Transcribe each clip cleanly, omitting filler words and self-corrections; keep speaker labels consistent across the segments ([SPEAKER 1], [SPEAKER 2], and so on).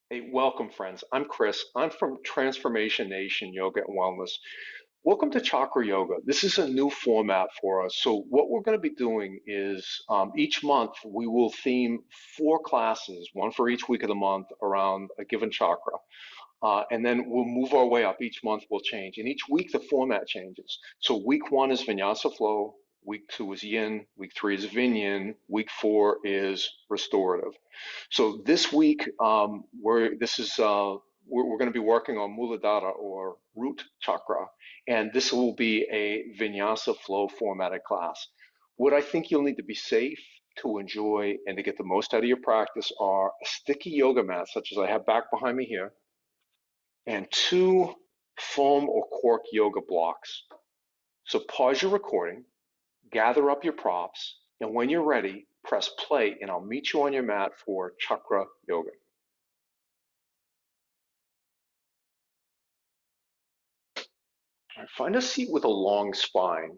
[SPEAKER 1] Hey, welcome, friends. I'm Chris. I'm from Transformation Nation Yoga and Wellness. Welcome to Chakra Yoga. This is a new format for us. So, what we're going to be doing is each month we will theme four classes, one for each week of the month, around a given chakra. And then we'll move our way up. Each month will change. And each week the format changes. So week one is Vinyasa flow. Week two is yin. Week three is Vinyin. Week four is restorative. So this week, we're going to be working on Muladhara or root chakra, and this will be a Vinyasa flow formatted class. What I think you'll need to be safe, to enjoy, and to get the most out of your practice are a sticky yoga mat, such as I have back behind me here, and two foam or cork yoga blocks. So pause your recording, gather up your props, and when you're ready, press play, and I'll meet you on your mat for chakra yoga. All right, find a seat with a long spine.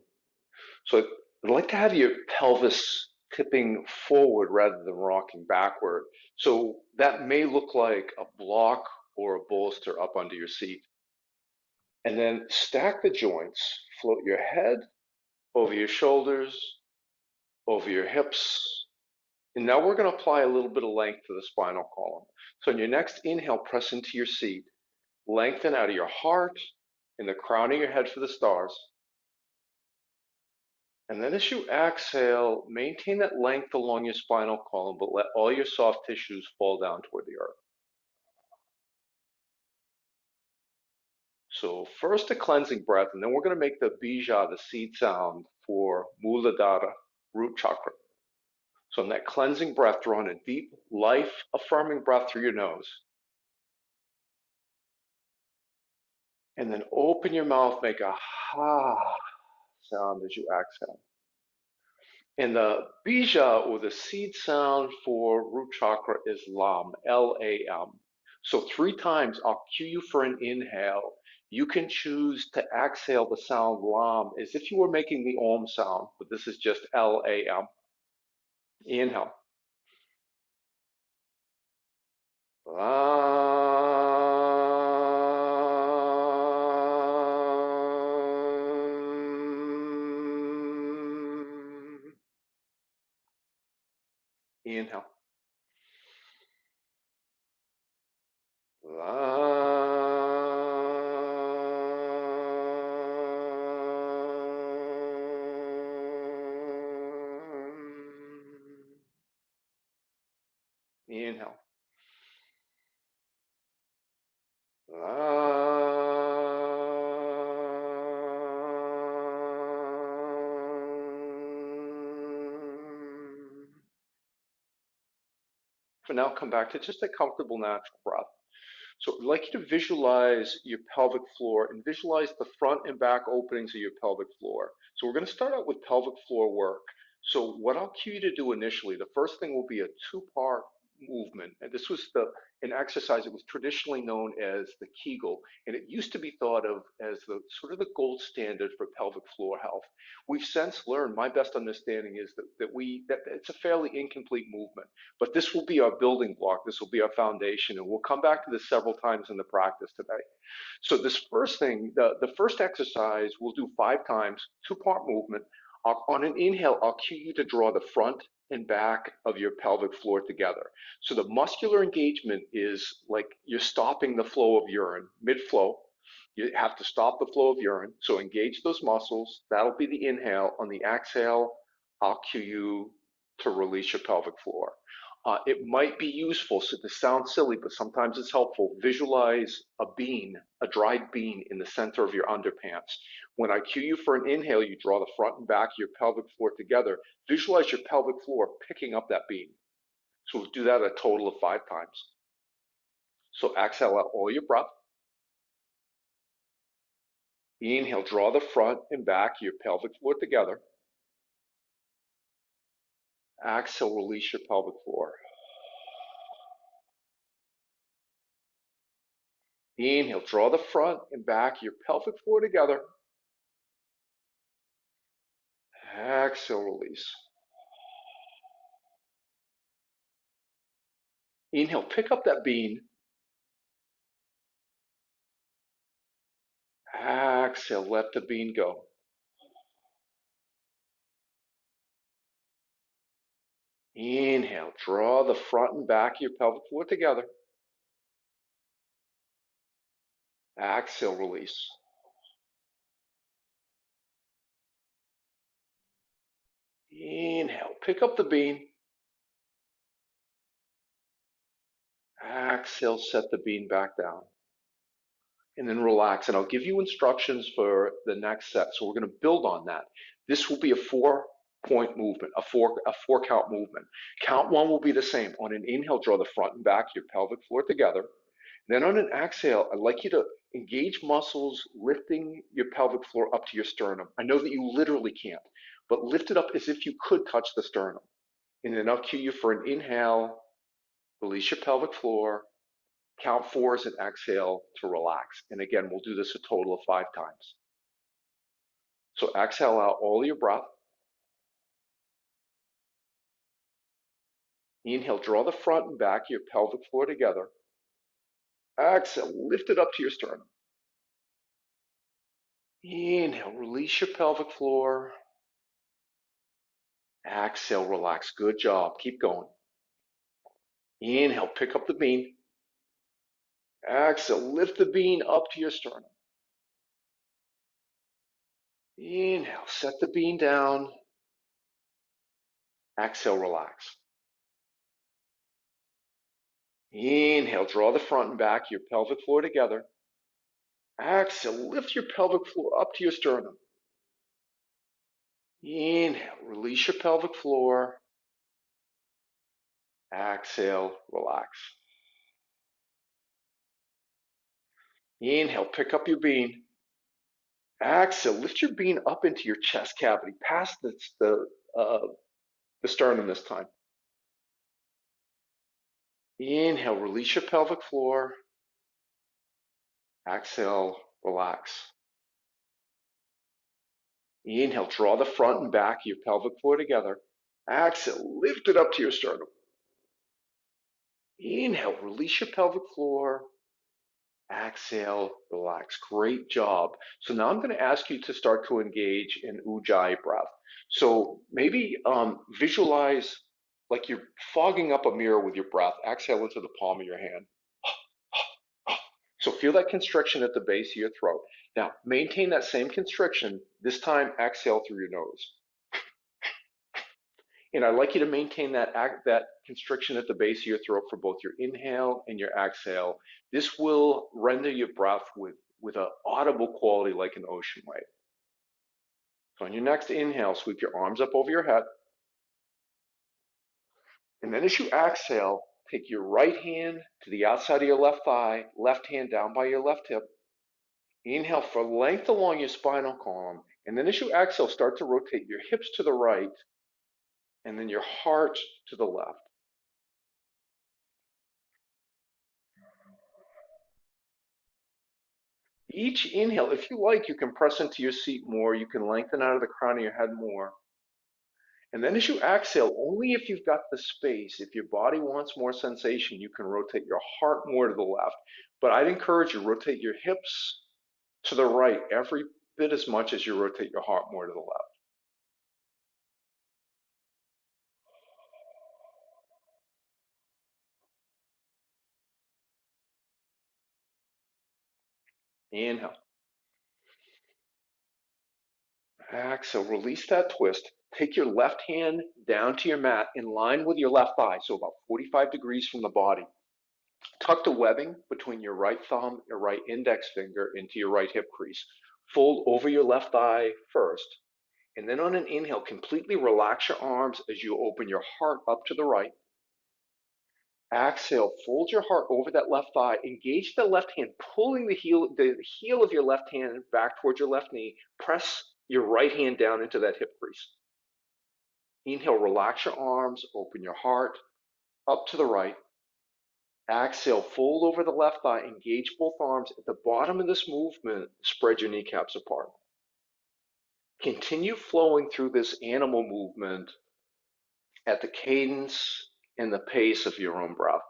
[SPEAKER 1] So I'd like to have your pelvis tipping forward rather than rocking backward. So that may look like a block or a bolster up under your seat. And then stack the joints. Float your head over your shoulders, over your hips. And now we're going to apply a little bit of length to the spinal column. So in your next inhale, press into your seat. Lengthen out of your heart and the crown of your head for the stars. And then as you exhale, maintain that length along your spinal column, but let all your soft tissues fall down toward the earth. So first a cleansing breath, and then we're going to make the bija, the seed sound for Muladhara, root chakra. So in that cleansing breath, draw in a deep, life-affirming breath through your nose. And then open your mouth, make a ha sound as you exhale. And the bija, or the seed sound for root chakra, is lam, L-A-M. So three times I'll cue you for an inhale. You can choose to exhale the sound lam as if you were making the om sound, but this is just L-A-M. Inhale. Lam. Inhale. Inhale. For now, come back to just a comfortable, natural breath. So I'd like you to visualize your pelvic floor and visualize the front and back openings of your pelvic floor. So we're going to start out with pelvic floor work. So what I'll cue you to do initially, the first thing will be a two-part movement. And this was an exercise that was traditionally known as the Kegel, and it used to be thought of as the sort of the gold standard for pelvic floor health. We've since learned, my best understanding is that it's a fairly incomplete movement, but this will be our building block. This will be our foundation, and we'll come back to this several times in the practice today. So this first thing, the first exercise, we'll do 5 times, two-part movement. On an inhale, I'll cue you to draw the front and back of your pelvic floor together. So the muscular engagement is like you're stopping the flow of urine mid-flow. You have to stop the flow of urine. So engage those muscles. That'll be the inhale. On the exhale, I'll cue you to release your pelvic floor. It might be useful, so this sounds silly, but sometimes it's helpful. Visualize a bean, a dried bean in the center of your underpants. When I cue you for an inhale, you draw the front and back of your pelvic floor together. Visualize your pelvic floor picking up that bean. So we'll do that a total of 5 times. So exhale out all your breath. Inhale, draw the front and back of your pelvic floor together. Exhale, release your pelvic floor. Inhale, draw the front and back of your pelvic floor together. Exhale, release. Inhale, pick up that bean. Exhale, let the bean go. Inhale, draw the front and back of your pelvic floor together. Exhale, release. Inhale, pick up the bean. Exhale, set the bean back down. And then relax. And I'll give you instructions for the next set. So we're going to build on that. This will be a 4-point movement, a four count movement. Count one will be the same. On an inhale, draw the front and back of your pelvic floor together. Then on an exhale, I'd like you to engage muscles lifting your pelvic floor up to your sternum. I know that you literally can't, but lift it up as if you could touch the sternum. And then I'll cue you for an inhale, release your pelvic floor, count 4 as an exhale to relax. And again, we'll do this a total of 5 times. So exhale out all of your breath. Inhale, draw the front and back of your pelvic floor together. Exhale, lift it up to your sternum. Inhale, release your pelvic floor. Exhale, relax. Good job. Keep going. Inhale, pick up the bean. Exhale, lift the bean up to your sternum. Inhale, set the bean down. Exhale, relax. Inhale, draw the front and back of your pelvic floor together. Exhale, lift your pelvic floor up to your sternum. Inhale, release your pelvic floor. Exhale, relax. Inhale, pick up your bean. Exhale, lift your bean up into your chest cavity, past the sternum this time. Inhale, release your pelvic floor. Exhale, relax. Inhale, draw the front and back of your pelvic floor together. Exhale, lift it up to your sternum. Inhale, release your pelvic floor. Exhale, relax. Great job. So now I'm going to ask you to start to engage in Ujjayi breath. So maybe visualize like you're fogging up a mirror with your breath. Exhale into the palm of your hand. So feel that constriction at the base of your throat. Now maintain that same constriction. This time exhale through your nose. And I'd like you to maintain that constriction at the base of your throat for both your inhale and your exhale. This will render your breath with an audible quality like an ocean wave. So on your next inhale, sweep your arms up over your head. And then as you exhale, take your right hand to the outside of your left thigh, left hand down by your left hip. Inhale for length along your spinal column. And then as you exhale, start to rotate your hips to the right and then your heart to the left. Each inhale, if you like, you can press into your seat more. You can lengthen out of the crown of your head more. And then as you exhale, only if you've got the space, if your body wants more sensation, you can rotate your heart more to the left. But I'd encourage you, rotate your hips to the right every bit as much as you rotate your heart more to the left. Inhale. Exhale, release that twist. Take your left hand down to your mat in line with your left thigh, so about 45 degrees from the body. Tuck the webbing between your right thumb, your right index finger into your right hip crease. Fold over your left thigh first, and then on an inhale, completely relax your arms as you open your heart up to the right. Exhale, fold your heart over that left thigh. Engage the left hand, pulling the heel of your left hand back towards your left knee. Press your right hand down into that hip crease. Inhale, relax your arms, open your heart up to the right. Exhale, fold over the left thigh, engage both arms. At the bottom of this movement, spread your kneecaps apart. Continue flowing through this animal movement at the cadence and the pace of your own breath.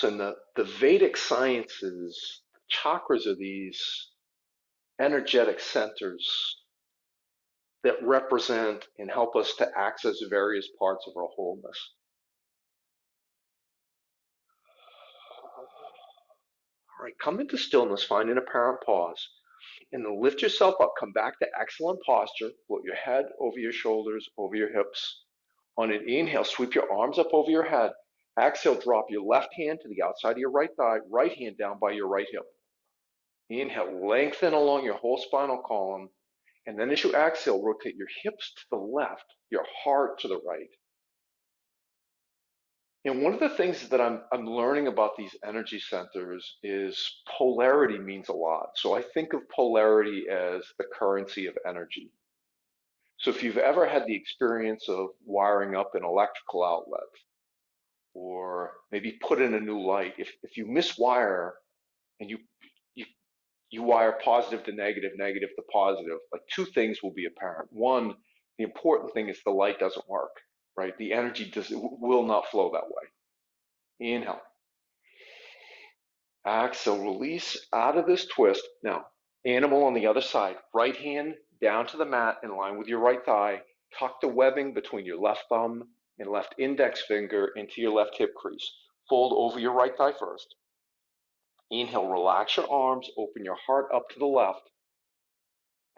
[SPEAKER 1] So in the Vedic sciences, chakras are these energetic centers that represent and help us to access various parts of our wholeness. All right, come into stillness, find an apparent pause, and then lift yourself up. Come back to excellent posture. Float your head over your shoulders, over your hips. On an inhale, sweep your arms up over your head. Exhale, drop your left hand to the outside of your right thigh, right hand down by your right hip. Inhale, lengthen along your whole spinal column. And then as you exhale, rotate your hips to the left, your heart to the right. And one of the things that I'm learning about these energy centers is polarity means a lot. So I think of polarity as the currency of energy. So if you've ever had the experience of wiring up an electrical outlet or maybe put in a new light, if you miswire and you you wire positive to negative, negative to positive, like two things will be apparent. One, the important thing is the light doesn't work, right? The energy will not flow that way. Inhale. Exhale, release out of this twist. Now, animal on the other side. Right hand down to the mat in line with your right thigh. Tuck the webbing between your left thumb and left index finger into your left hip crease. Fold over your right thigh first. Inhale, relax your arms, open your heart up to the left.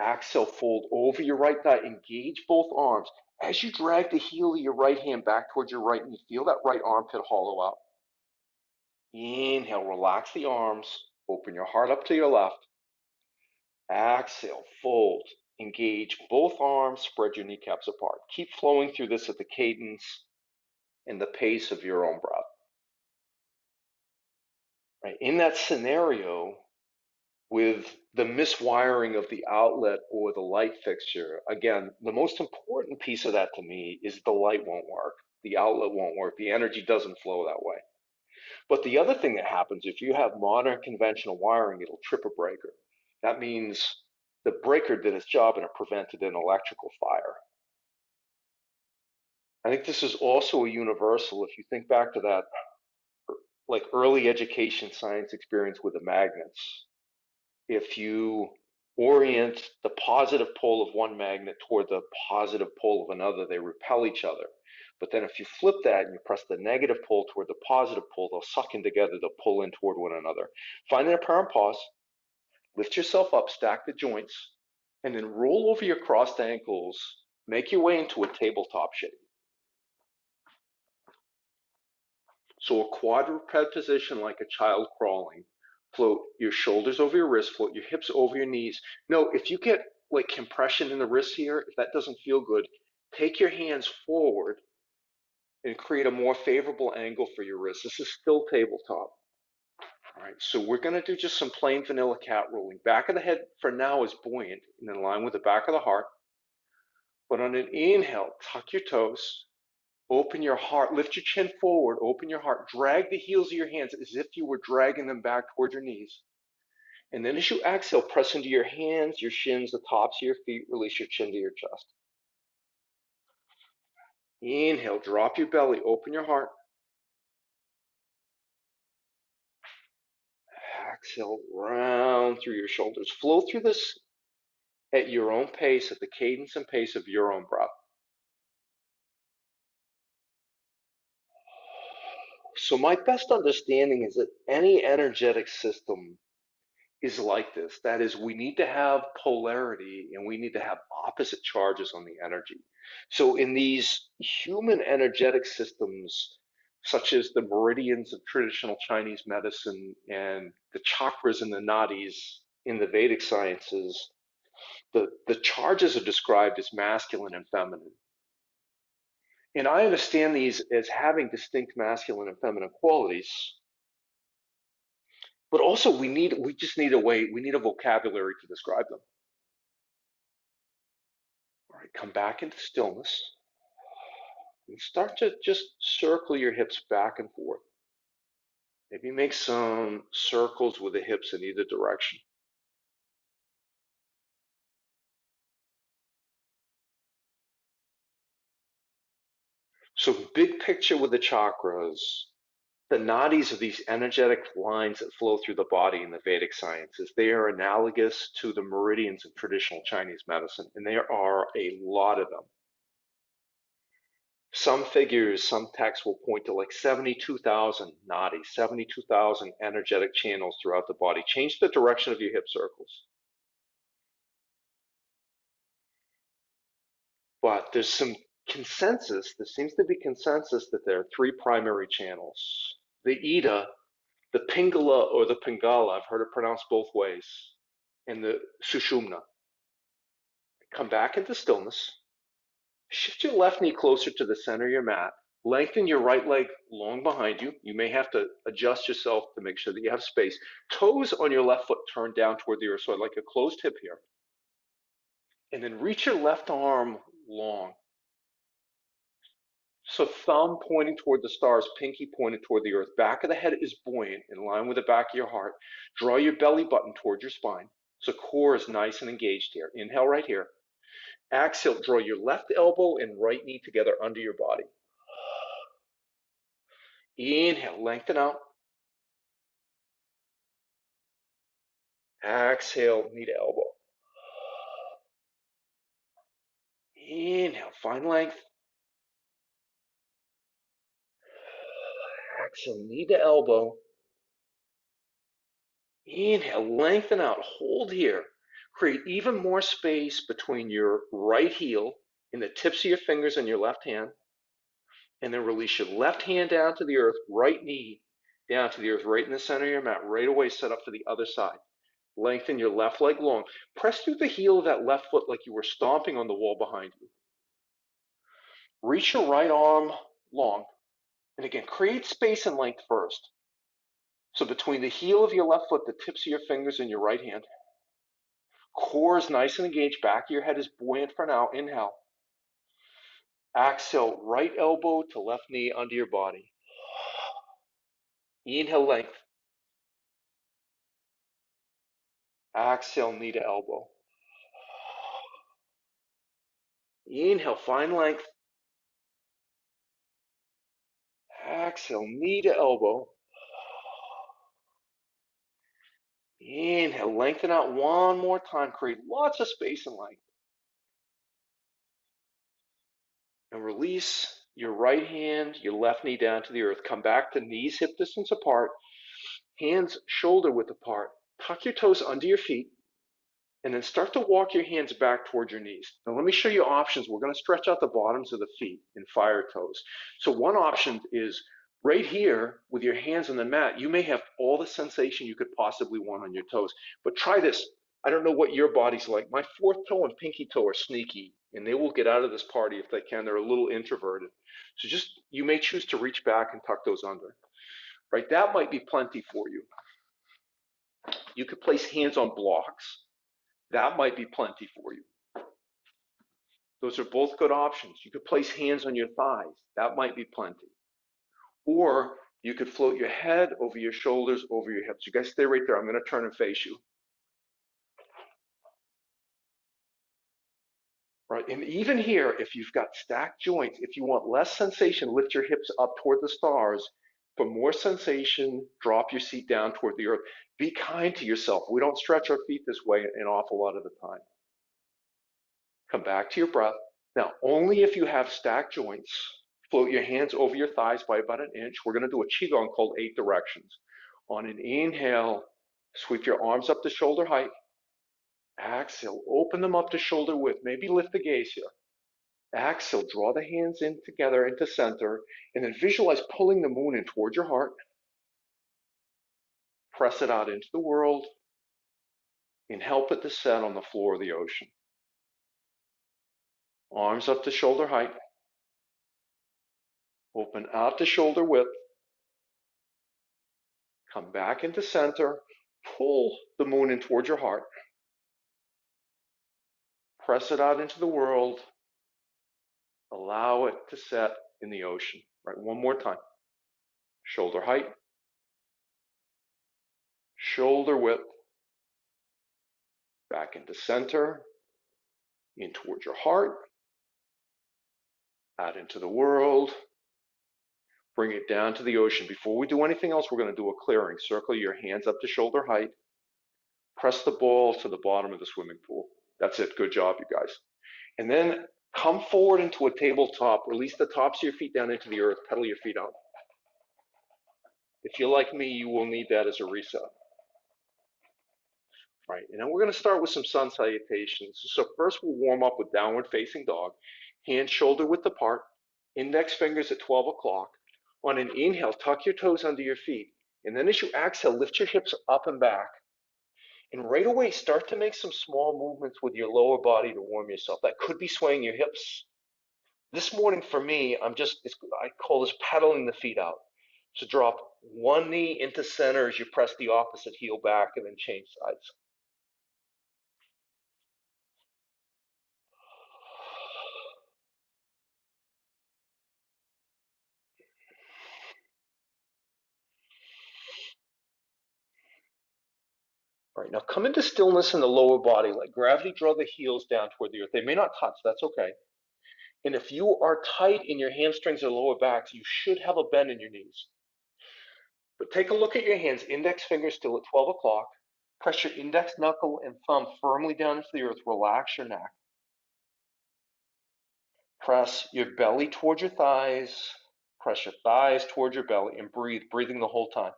[SPEAKER 1] Exhale, fold over your right thigh, engage both arms. As you drag the heel of your right hand back towards your right knee, feel that right armpit hollow out. Inhale, relax the arms, open your heart up to your left. Exhale, fold, engage both arms, spread your kneecaps apart. Keep flowing through this at the cadence and the pace of your own breath. Right? In that scenario, with the miswiring of the outlet or the light fixture, again, the most important piece of that to me is the light won't work. The outlet won't work. The energy doesn't flow that way. But the other thing that happens, if you have modern conventional wiring, it'll trip a breaker. That means the breaker did its job and it prevented an electrical fire. I think this is also a universal. If you think back to that, like early education science experience with the magnets, if you orient the positive pole of one magnet toward the positive pole of another, they repel each other. But then if you flip that and you press the negative pole toward the positive pole, they'll suck in together, they'll pull in toward one another. Find an apparent pause, lift yourself up, stack the joints, and then roll over your crossed ankles, make your way into a tabletop shape. So a quadruped position like a child crawling. Float your shoulders over your wrists, float your hips over your knees. No, if you get like compression in the wrists here, if that doesn't feel good, take your hands forward and create a more favorable angle for your wrists. This is still tabletop. All right, so we're going to do just some plain vanilla cat rolling. Back of the head for now is buoyant and in line with the back of the heart. But on an inhale, tuck your toes, open your heart, lift your chin forward, open your heart, drag the heels of your hands as if you were dragging them back toward your knees. And then as you exhale, press into your hands, your shins, the tops of your feet, release your chin to your chest. Inhale, drop your belly, open your heart. Exhale, round through your shoulders. Flow through this at your own pace, at the cadence and pace of your own breath. So my best understanding is that any energetic system is like this. That is, we need to have polarity and we need to have opposite charges on the energy. So in these human energetic systems, such as the meridians of traditional Chinese medicine and the chakras and the nadis in the Vedic sciences, the charges are described as masculine and feminine. And I understand these as having distinct masculine and feminine qualities, but also we just need we need a vocabulary to describe them. All right, come back into stillness and start to just circle your hips back and forth. Maybe make some circles with the hips in either direction. So big picture with the chakras, The nadis are these energetic lines that flow through the body in the Vedic sciences. They are analogous to the meridians in traditional Chinese medicine, and there are a lot of them. Some figures, some texts will point to like 72,000 nadis, 72,000 energetic channels throughout the body. Change the direction of your hip circles. But there's some consensus, there seems to be consensus that there are three primary channels. The Ida, the Pingala or the Pingala, I've heard it pronounced both ways, and the Sushumna. Come back into stillness. Shift your left knee closer to the center of your mat. Lengthen your right leg long behind you. You may have to adjust yourself to make sure that you have space. Toes on your left foot turned down toward the earth, so I'd like a closed hip here. And then reach your left arm long. So thumb pointing toward the stars, pinky pointed toward the earth. Back of the head is buoyant, in line with the back of your heart. Draw your belly button toward your spine. So core is nice and engaged here. Inhale right here. Exhale, draw your left elbow and right knee together under your body. Inhale, lengthen out. Exhale, knee to elbow. Inhale, find length. Exhale, knee to elbow. Inhale, lengthen out. Hold here. Create even more space between your right heel and the tips of your fingers and your left hand. And then release your left hand down to the earth, right knee down to the earth, right in the center of your mat. Right away, set up for the other side. Lengthen your left leg long. Press through the heel of that left foot like you were stomping on the wall behind you. Reach your right arm long. And again, create space and length first. So between the heel of your left foot, the tips of your fingers, and your right hand. Core is nice and engaged. Back of your head is buoyant for now. Inhale. Exhale, right elbow to left knee under your body. Inhale, length. Exhale, knee to elbow. Inhale, find length. Exhale, knee to elbow. Inhale, lengthen out one more time. Create lots of space and length. And release your right hand, your left knee down to the earth. Come back to knees hip distance apart. Hands shoulder width apart. Tuck your toes under your feet. And then start to walk your hands back towards your knees. Now let me show you options. We're going to stretch out the bottoms of the feet in fire toes. So one option is right here with your hands on the mat. You may have all the sensation you could possibly want on your toes. But try this. I don't know what your body's like. My fourth toe and pinky toe are sneaky, and they will get out of this party if they can. They're a little introverted. So just, you may choose to reach back and tuck those under. Right? That might be plenty for you. You could place hands on blocks. That might be plenty for you. Those are both good options. You could place hands on your thighs. That might be plenty. Or you could float your head over your shoulders, over your hips. You guys stay right there. I'm going to turn and face you. Right, and even here, if you've got stacked joints, if you want less sensation, lift your hips up toward the stars. For more sensation, drop your seat down toward the earth. Be kind to yourself. We don't stretch our feet this way an awful lot of the time. Come back to your breath. Now, only if you have stacked joints, float your hands over your thighs by about an inch. We're going to do a qigong called 8 directions. On an inhale, sweep your arms up to shoulder height. Exhale, open them up to shoulder width. Maybe lift the gaze here. Exhale, draw the hands in together into center, and then visualize pulling the moon in towards your heart. Press it out into the world, and help it to set on the floor of the ocean. Arms up to shoulder height. Open out to shoulder width. Come back into center. Pull the moon in towards your heart. Press it out into the world. Allow it to set in the ocean. Right, one more time. Shoulder height. Shoulder width. Back into center. In towards your heart. Out into the world. Bring it down to the ocean. Before we do anything else, we're going to do a clearing. Circle your hands up to shoulder height. Press the ball to the bottom of the swimming pool. That's it. Good job, you guys. And then come forward into a tabletop. Release the tops of your feet down into the earth. Pedal your feet out. If you're like me, you will need that as a reset. Right, and then we're going to start with some sun salutations. So first we'll warm up with downward facing dog. Hands shoulder width apart. Index fingers at 12 o'clock. On an inhale, tuck your toes under your feet. And then as you exhale, lift your hips up and back. And right away, start to make some small movements with your lower body to warm yourself. That could be swaying your hips. This morning for me, I call this pedaling the feet out. So drop one knee into center as you press the opposite heel back and then change sides. All right, now come into stillness in the lower body. Let gravity draw the heels down toward the earth. They may not touch, that's okay. And if you are tight in your hamstrings or lower backs, you should have a bend in your knees. But take a look at your hands, index finger still at 12 o'clock. Press your index knuckle and thumb firmly down into the earth. Relax your neck. Press your belly toward your thighs. Press your thighs toward your belly and breathe, breathing the whole time.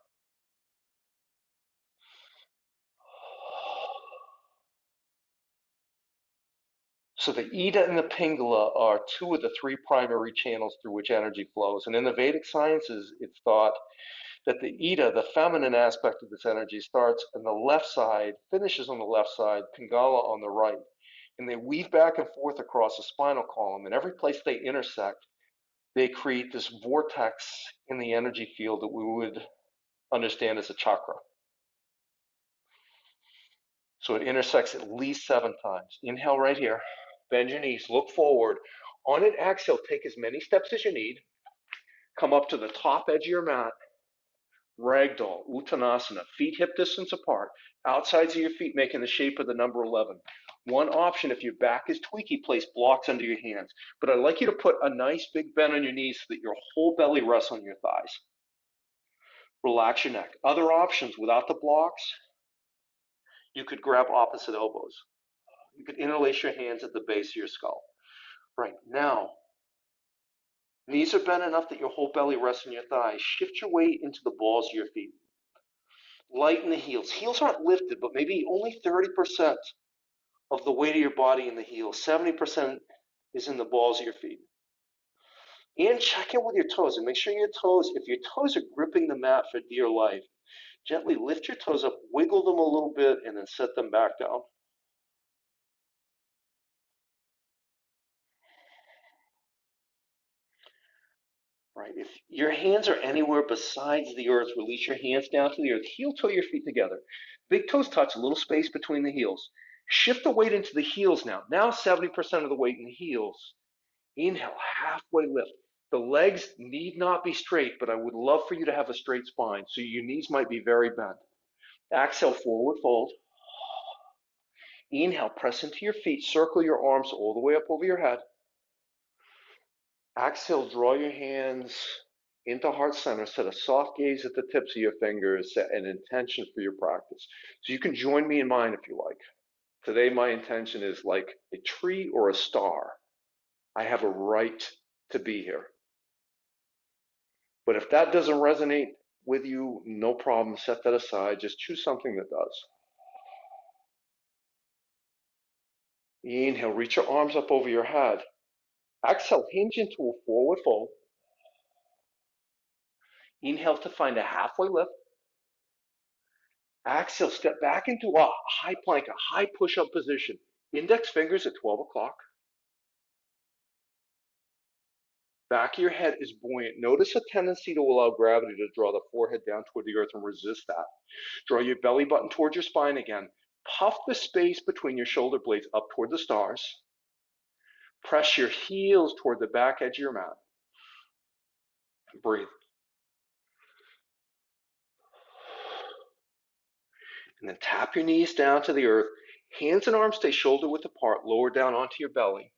[SPEAKER 1] So the Ida and the Pingala are two of the three primary channels through which energy flows. And in the Vedic sciences, it's thought that the Ida, the feminine aspect of this energy, starts on the left side, finishes on the left side, Pingala on the right. And they weave back and forth across the spinal column. And every place they intersect, they create this vortex in the energy field that we would understand as a chakra. So it intersects at least 7 times. Inhale right here. Bend your knees. Look forward. On an exhale, take as many steps as you need. Come up to the top edge of your mat. Ragdoll, Uttanasana, feet hip distance apart. Outsides of your feet making the shape of the number 11. One option, if your back is tweaky, place blocks under your hands. But I'd like you to put a nice big bend on your knees so that your whole belly rests on your thighs. Relax your neck. Other options without the blocks, you could grab opposite elbows. You could interlace your hands at the base of your skull. Right, now, knees are bent enough that your whole belly rests on your thighs. Shift your weight into the balls of your feet. Lighten the heels. Heels aren't lifted, but maybe only 30% of the weight of your body in the heels. 70% is in the balls of your feet. And check in with your toes and make sure your toes, if your toes are gripping the mat for dear life, gently lift your toes up, wiggle them a little bit, and then set them back down. Right. If your hands are anywhere besides the earth, release your hands down to the earth. Heel toe your feet together. Big toes touch, a little space between the heels. Shift the weight into the heels now. Now 70% of the weight in the heels. Inhale, halfway lift. The legs need not be straight, but I would love for you to have a straight spine, so your knees might be very bent. Exhale, forward fold. Inhale, press into your feet. Circle your arms all the way up over your head. Exhale, draw your hands into heart center. Set a soft gaze at the tips of your fingers. Set an intention for your practice. So you can join me in mine if you like. Today, my intention is like a tree or a star. I have a right to be here. But if that doesn't resonate with you, no problem. Set that aside. Just choose something that does. Inhale, reach your arms up over your head. Exhale, hinge into a forward fold. Inhale to find a halfway lift. Exhale, step back into a high plank, a high push-up position. Index fingers at 12 o'clock. Back of your head is buoyant. Notice a tendency to allow gravity to draw the forehead down toward the earth and resist that. Draw your belly button towards your spine again. Puff the space between your shoulder blades up toward the stars. Press your heels toward the back edge of your mat. Breathe. And then tap your knees down to the earth. Hands and arms stay shoulder width apart, lower down onto your belly.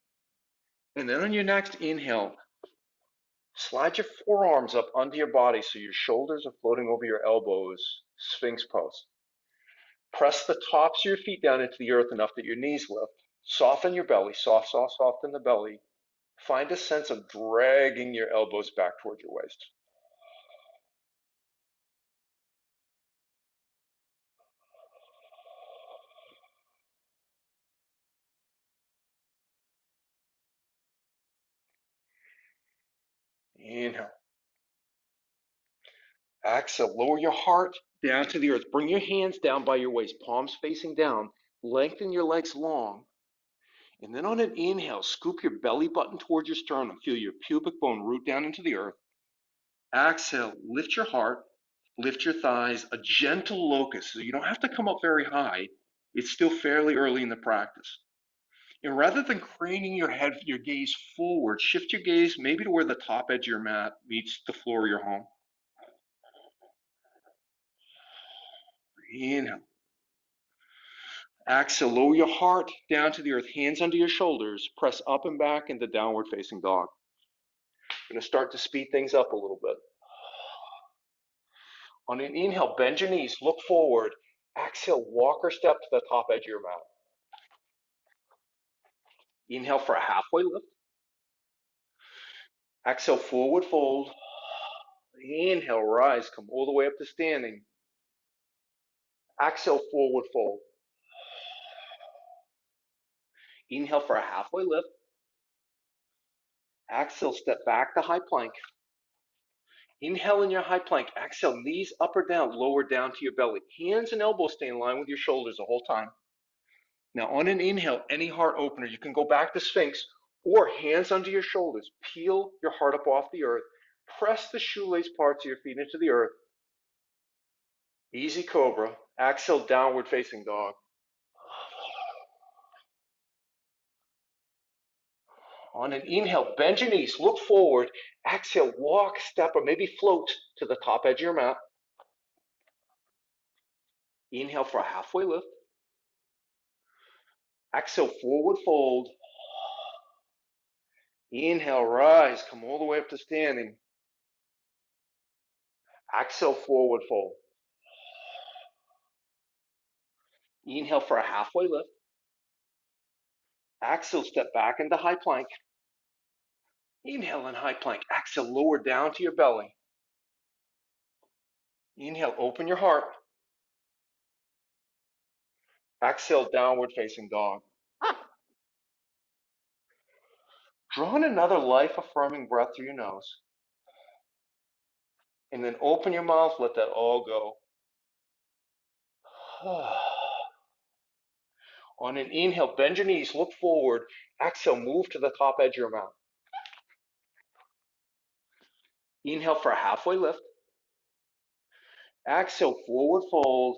[SPEAKER 1] And then on your next inhale, Slide your forearms up under your body so your shoulders are floating over your elbows, Sphinx pose. Press the tops of your feet down into the earth enough that your knees lift. Soften your belly, soft, soft, soft in the belly. Find a sense of dragging your elbows back toward your waist. Inhale. Exhale. Lower your heart down to the earth. Bring your hands down by your waist, palms facing down. Lengthen your legs long. And then on an inhale, scoop your belly button towards your sternum. Feel your pubic bone root down into the earth. Exhale. Lift your heart. Lift your thighs. A gentle locust. So you don't have to come up very high. It's still fairly early in the practice. And rather than craning your head, your gaze forward, shift your gaze maybe to where the top edge of your mat meets the floor of your home. Inhale. Exhale, lower your heart down to the earth, hands under your shoulders, press up and back into downward facing dog. I'm going to start to speed things up a little bit. On an inhale, bend your knees, look forward. Exhale, walk or step to the top edge of your mat. Inhale for a halfway lift. Exhale, forward fold. Inhale, rise, come all the way up to standing. Exhale, forward fold. Inhale for a halfway lift. Exhale, step back to high plank. Inhale in your high plank. Exhale, knees up or down, lower down to your belly. Hands and elbows stay in line with your shoulders the whole time. Now on an inhale, any heart opener, you can go back to Sphinx or hands under your shoulders. Peel your heart up off the earth. Press the shoelace parts of your feet into the earth. Easy cobra. Exhale, downward facing dog. On an inhale, bend your knees, look forward. Exhale, walk, step, or maybe float to the top edge of your mat. Inhale for a halfway lift. Exhale, forward fold. Inhale, rise, come all the way up to standing. Exhale, forward fold. Inhale for a halfway lift. Exhale, step back into high plank. Inhale in high plank. Exhale, lower down to your belly. Inhale, open your heart. Exhale, downward facing dog. Draw in another life-affirming breath through your nose. And then open your mouth, let that all go. On an inhale, bend your knees, look forward. Exhale, move to the top edge of your mouth. Inhale for a halfway lift. Exhale, forward fold.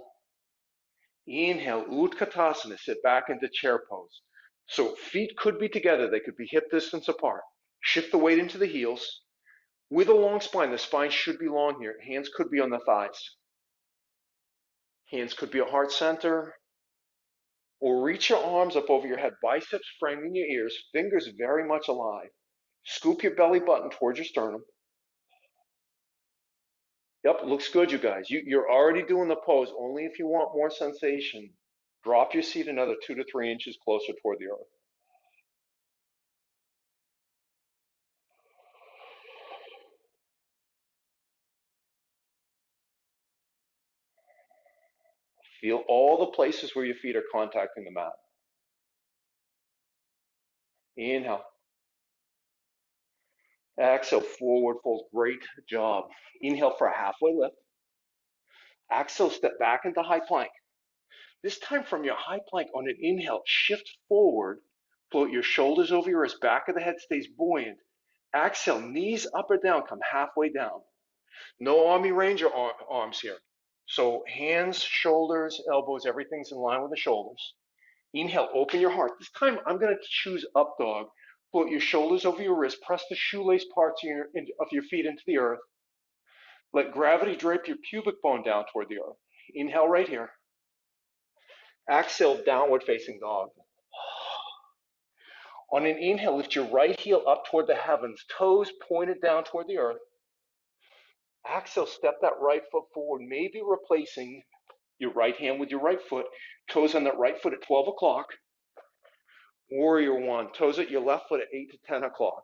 [SPEAKER 1] Inhale, Utkatasana, sit back into chair pose. So feet could be together, they could be hip distance apart. Shift the weight into the heels. With a long spine, the spine should be long here. Hands could be on the thighs. Hands could be at heart center. Or reach your arms up over your head, biceps framing your ears, fingers very much alive. Scoop your belly button towards your sternum. Yep, looks good, you guys. You're already doing the pose. Only if you want more sensation, drop your seat another 2 to 3 inches closer toward the earth. Feel all the places where your feet are contacting the mat. Inhale. Exhale, forward fold. Great job. Inhale for a halfway lift. Exhale, step back into high plank. This time from your high plank on an inhale, shift forward. Float your shoulders over your wrist. Back of the head stays buoyant. Exhale, knees up or down. Come halfway down. No Army Ranger arms here. So hands, shoulders, elbows, everything's in line with the shoulders. Inhale, open your heart. This time I'm going to choose up dog. Float your shoulders over your wrist. Press the shoelace parts of your feet into the earth. Let gravity drape your pubic bone down toward the earth. Inhale right here. Exhale, downward facing dog. On an inhale, lift your right heel up toward the heavens, toes pointed down toward the earth. Exhale, step that right foot forward, maybe replacing your right hand with your right foot, toes on that right foot at 12 o'clock. Warrior one, toes at your left foot at 8 to 10 o'clock.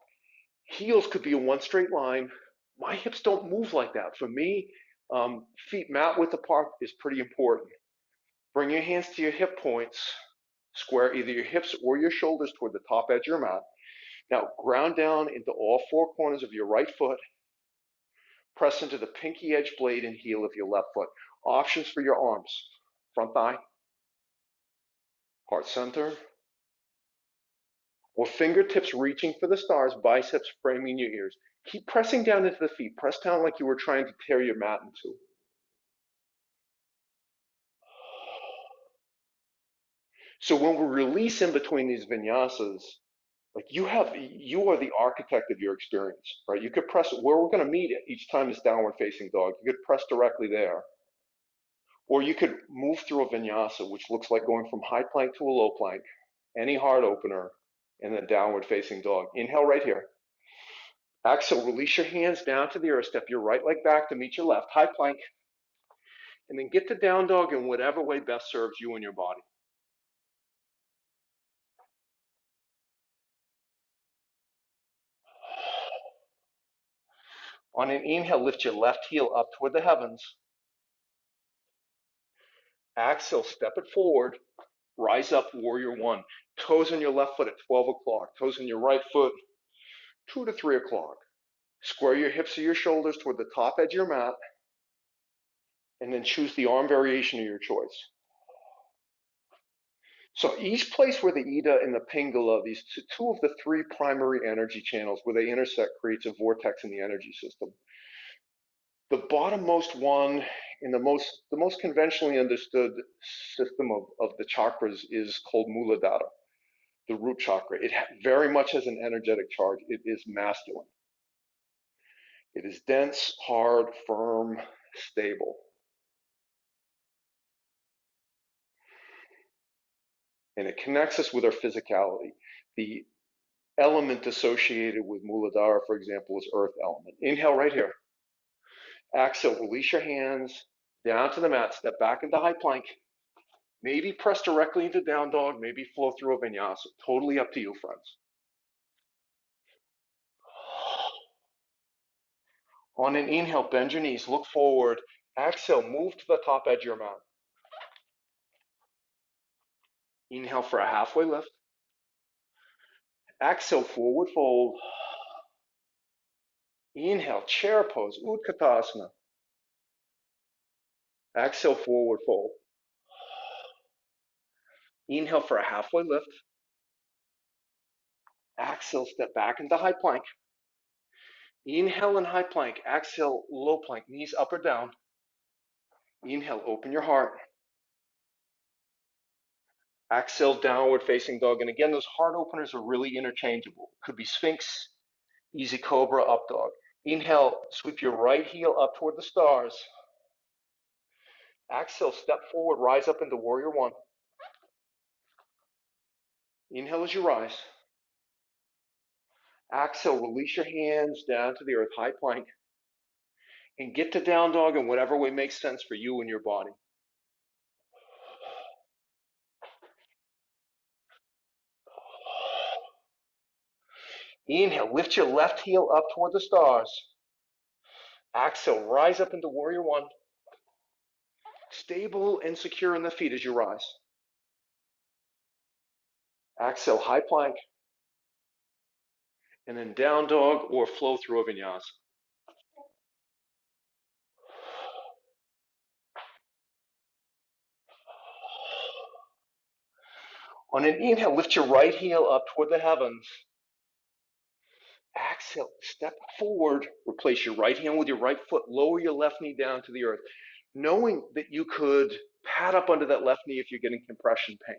[SPEAKER 1] Heels could be in one straight line. My hips don't move like that. For me, feet mat width apart is pretty important. Bring your hands to your hip points. Square either your hips or your shoulders toward the top edge of your mat. Now ground down into all four corners of your right foot. Press into the pinky edge blade and heel of your left foot. Options for your arms. Front thigh, heart center, or fingertips reaching for the stars, biceps framing your ears. Keep pressing down into the feet. Press down like you were trying to tear your mat in two. So when we release in between these vinyasas, like you are the architect of your experience, right? You could press where we're going to meet each time is downward facing dog. You could press directly there. Or you could move through a vinyasa, which looks like going from high plank to a low plank, any heart opener, and then downward facing dog. Inhale right here. Exhale, release your hands down to the earth. Step your right leg back to meet your left. High plank. And then get to down dog in whatever way best serves you and your body. On an inhale, lift your left heel up toward the heavens. Exhale, step it forward. Rise up, warrior one. Toes on your left foot at 12 o'clock. Toes on your right foot, 2 to 3 o'clock. Square your hips or your shoulders toward the top edge of your mat. And then choose the arm variation of your choice. So each place where the Ida and the Pingala, these two of the three primary energy channels where they intersect, creates a vortex in the energy system. The bottommost one in the most conventionally understood system of the chakras is called Muladhara, the root chakra. It very much has an energetic charge. It is masculine. It is dense, hard, firm, stable. And it connects us with our physicality. The element associated with Muladhara, for example, is earth element. Inhale right here. Exhale, release your hands down to the mat, step back into high plank. Maybe press directly into down dog, maybe flow through a vinyasa. Totally up to you, friends. On an inhale, bend your knees, look forward. Exhale, move to the top edge of your mat. Inhale for a halfway lift. Exhale, forward fold. Inhale, chair pose, Utkatasana. Exhale, forward fold. Inhale for a halfway lift. Exhale, step back into high plank. Inhale in high plank. Exhale, low plank, knees up or down. Inhale, open your heart. Exhale, downward facing dog. And again, those heart openers are really interchangeable. Could be Sphinx, easy cobra, up dog. Inhale, sweep your right heel up toward the stars. Exhale, step forward, rise up into warrior one. Inhale as you rise. Exhale, release your hands down to the earth, high plank. And get to down dog in whatever way makes sense for you and your body. Inhale, lift your left heel up toward the stars. Exhale, rise up into warrior one. Stable and secure in the feet as you rise. Exhale, high plank. And then down dog or flow through a vinyasa. On an inhale, lift your right heel up toward the heavens. Exhale, step forward, replace your right hand with your right foot, lower your left knee down to the earth, knowing that you could pat up under that left knee if you're getting compression pain.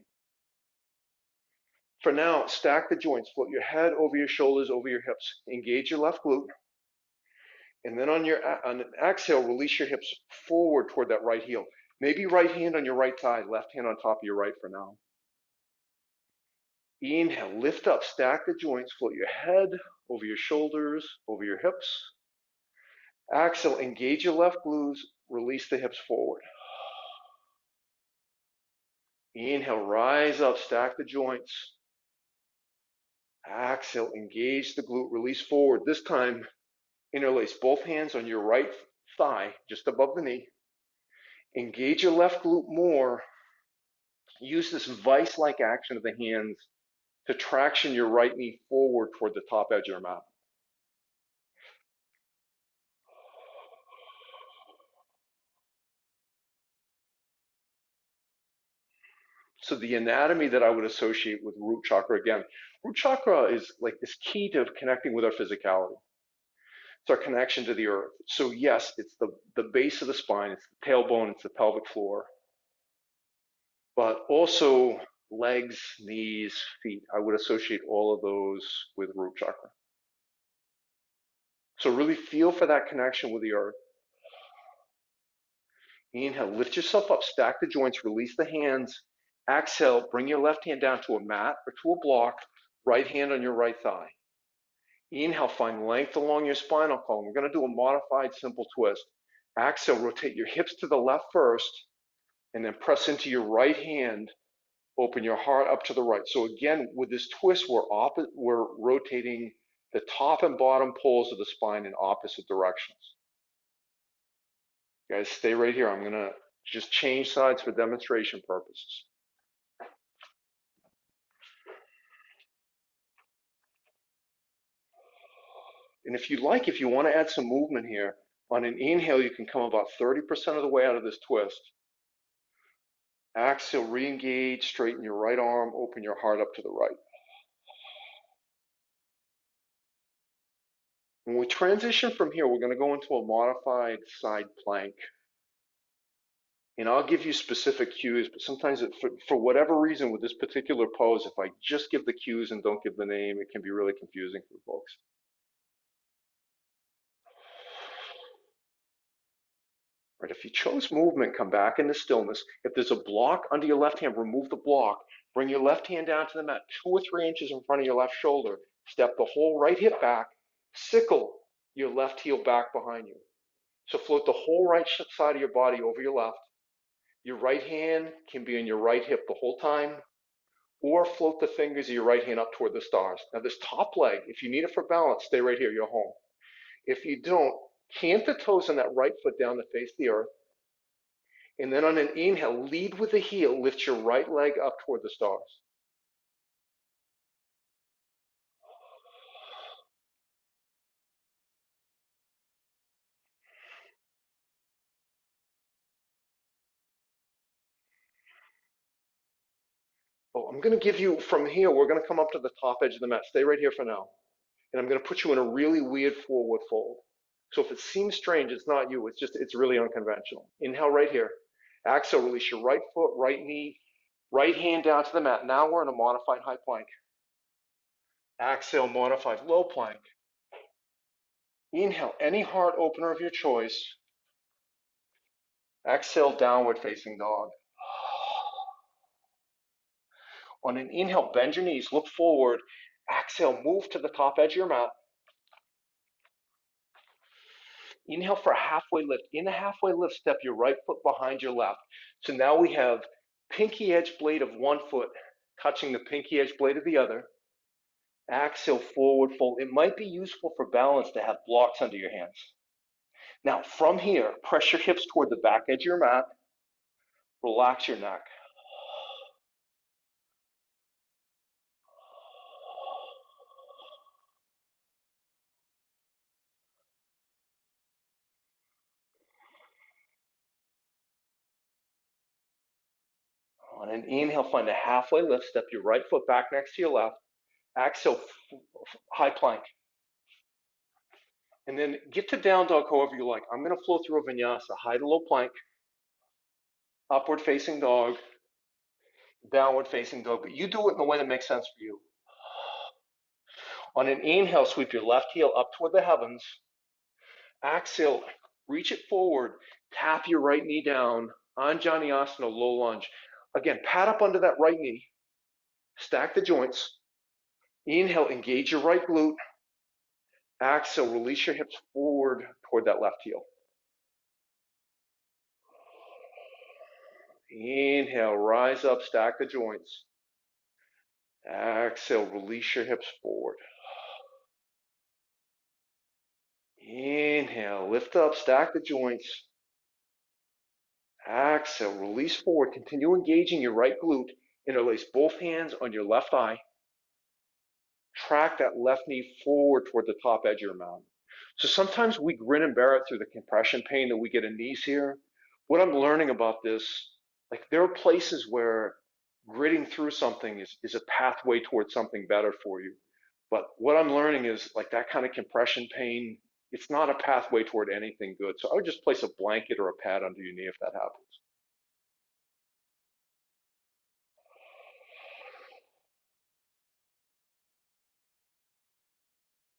[SPEAKER 1] For now, stack the joints, float your head over your shoulders, over your hips, engage your left glute, and then on an exhale, release your hips forward toward that right heel. Maybe right hand on your right thigh, left hand on top of your right for now. Inhale, lift up, stack the joints, float your head over your shoulders, over your hips. Exhale, engage your left glutes, release the hips forward. Inhale, rise up, stack the joints. Exhale, engage the glute, release forward. This time, interlace both hands on your right thigh, just above the knee. Engage your left glute more. Use this vice-like action of the hands to traction your right knee forward toward the top edge of your mat. So the anatomy that I would associate with root chakra, again, root chakra is like this key to connecting with our physicality. It's our connection to the earth. So yes, it's the base of the spine, it's the tailbone, it's the pelvic floor, but also legs, knees, feet. I would associate all of those with root chakra. So really feel for that connection with the earth. Inhale, lift yourself up, stack the joints, release the hands. Exhale, bring your left hand down to a mat or to a block, right hand on your right thigh. Inhale, find length along your spinal column. We're going to do a modified simple twist. Exhale, rotate your hips to the left first, and then press into your right hand. Open your heart up to the right. So again, with this twist, we're rotating the top and bottom poles of the spine in opposite directions. You guys, stay right here. I'm going to just change sides for demonstration purposes. And if you like, if you want to add some movement here, on an inhale, you can come about 30% of the way out of this twist. Exhale, re-engage, straighten your right arm, open your heart up to the right. When we transition from here, we're going to go into a modified side plank. And I'll give you specific cues, but sometimes for whatever reason with this particular pose, if I just give the cues and don't give the name, it can be really confusing for folks. Right, if you chose movement, come back into stillness. If there's a block under your left hand, remove the block. Bring your left hand down to the mat 2 or 3 inches in front of your left shoulder. Step the whole right hip back. Sickle your left heel back behind you. So float the whole right side of your body over your left. Your right hand can be on your right hip the whole time, or float the fingers of your right hand up toward the stars. Now this top leg, if you need it for balance, stay right here, you're home. If you don't, plant the toes on that right foot down to face the earth. And then on an inhale, lead with the heel, lift your right leg up toward the stars. Oh, I'm going to give you, from here, we're going to come up to the top edge of the mat. Stay right here for now. And I'm going to put you in a really weird forward fold. So if it seems strange, it's not you. It's really unconventional. Inhale right here. Exhale, release your right foot, right knee, right hand down to the mat. Now we're in a modified high plank. Exhale, modified low plank. Inhale, any heart opener of your choice. Exhale, downward facing dog. On an inhale, bend your knees, look forward. Exhale, move to the top edge of your mat. Inhale for a halfway lift. In a halfway lift, step your right foot behind your left. So now we have pinky edge blade of one foot touching the pinky edge blade of the other. Exhale, forward fold. It might be useful for balance to have blocks under your hands. Now, from here, press your hips toward the back edge of your mat. Relax your neck. On an inhale, find a halfway lift. Step your right foot back next to your left. Exhale, high plank. And then get to down dog however you like. I'm going to flow through a vinyasa, high to low plank, upward facing dog, downward facing dog. But you do it in the way that makes sense for you. On an inhale, sweep your left heel up toward the heavens. Exhale, reach it forward. Tap your right knee down. Anjaneyasana, low lunge. Again, pat up under that right knee. Stack the joints. Inhale, engage your right glute. Exhale, release your hips forward toward that left heel. Inhale, rise up, stack the joints. Exhale, release your hips forward. Inhale, lift up, stack the joints. Exhale, release forward. Continue engaging your right glute. Interlace both hands on your left thigh. Track that left knee forward toward the top edge of your mountain. So sometimes we grin and bear it through the compression pain that we get in knees here. What I'm learning about this, like there are places where gritting through something is a pathway towards something better for you. But what I'm learning is like that kind of compression pain, it's not a pathway toward anything good. So I would just place a blanket or a pad under your knee if that happens.